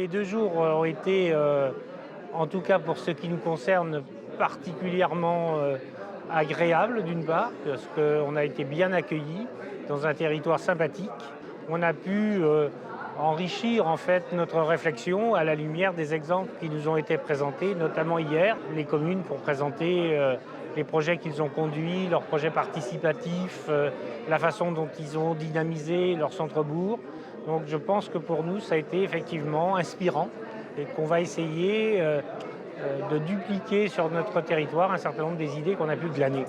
Les 2 jours ont été, en tout cas pour ce qui nous concerne, particulièrement agréables d'une part, parce qu'on a été bien accueillis dans un territoire sympathique. On a pu enrichir en fait notre réflexion à la lumière des exemples qui nous ont été présentés, notamment hier, les communes pour présenter les projets qu'ils ont conduits, leurs projets participatifs, la façon dont ils ont dynamisé leur centre-bourg. Donc je pense que pour nous, ça a été effectivement inspirant et qu'on va essayer de dupliquer sur notre territoire un certain nombre des idées qu'on a pu glaner.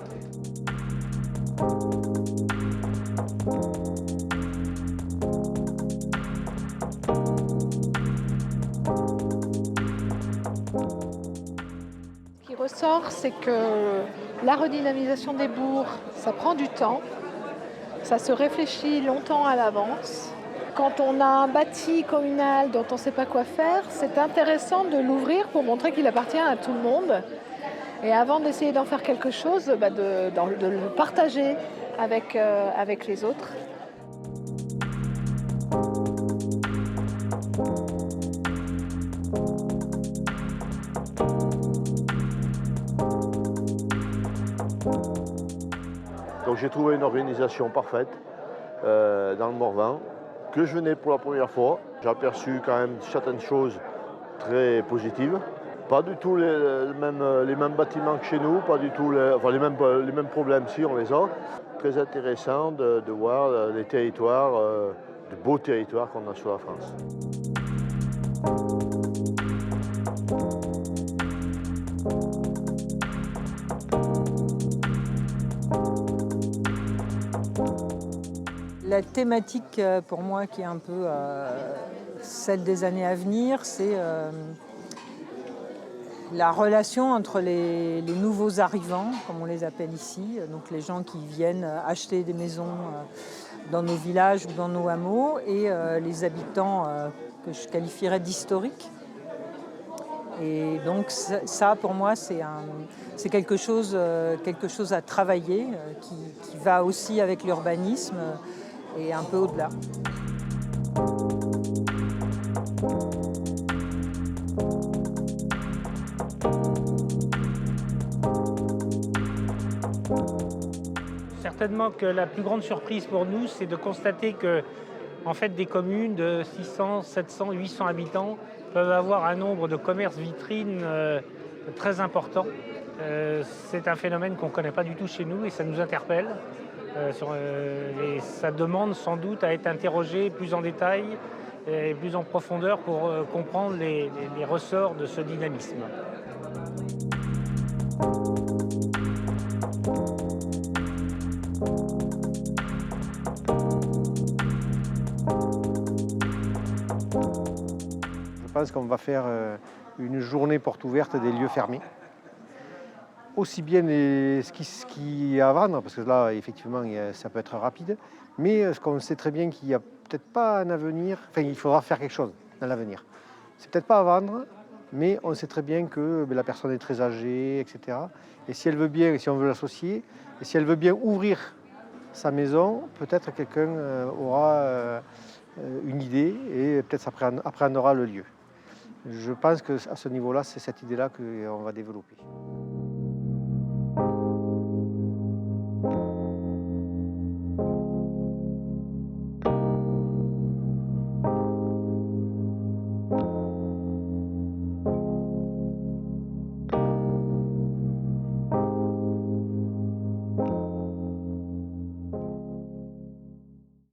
Ce qui ressort, c'est que la redynamisation des bourgs, ça prend du temps, ça se réfléchit longtemps à l'avance. Quand on a un bâti communal dont on ne sait pas quoi faire, c'est intéressant de l'ouvrir pour montrer qu'il appartient à tout le monde. Et avant d'essayer d'en faire quelque chose, de le partager avec les autres. Donc j'ai trouvé une organisation parfaite dans le Morvan, que je venais pour la première fois. J'ai aperçu quand même certaines choses très positives. Pas du tout les mêmes bâtiments que chez nous, pas du tout les mêmes problèmes si on les a. Très intéressant de voir les territoires, de beaux territoires qu'on a sur la France. La thématique pour moi qui est un peu celle des années à venir, c'est la relation entre les nouveaux arrivants, comme on les appelle ici, donc les gens qui viennent acheter des maisons dans nos villages ou dans nos hameaux, et les habitants que je qualifierais d'historiques. Et donc ça pour moi, c'est quelque chose à travailler, qui va aussi avec l'urbanisme et un peu au-delà. Certainement que la plus grande surprise pour nous, c'est de constater que en fait, des communes de 600, 700, 800 habitants peuvent avoir un nombre de commerces vitrines très important. C'est un phénomène qu'on ne connaît pas du tout chez nous et ça nous interpelle. Et ça demande sans doute à être interrogé plus en détail et plus en profondeur pour comprendre les ressorts de ce dynamisme. Je pense qu'on va faire une journée porte ouverte des lieux fermés. Aussi bien ce qui est à vendre, parce que là, effectivement, ça peut être rapide, mais ce qu'on sait très bien qu'il n'y a peut-être pas un avenir, enfin, il faudra faire quelque chose dans l'avenir. C'est peut-être pas à vendre, mais on sait très bien que la personne est très âgée, etc. Et si elle veut bien, si on veut l'associer, et si elle veut bien ouvrir sa maison, peut-être quelqu'un aura une idée et peut-être appréhendera le lieu. Je pense qu'à ce niveau-là, c'est cette idée-là qu'on va développer.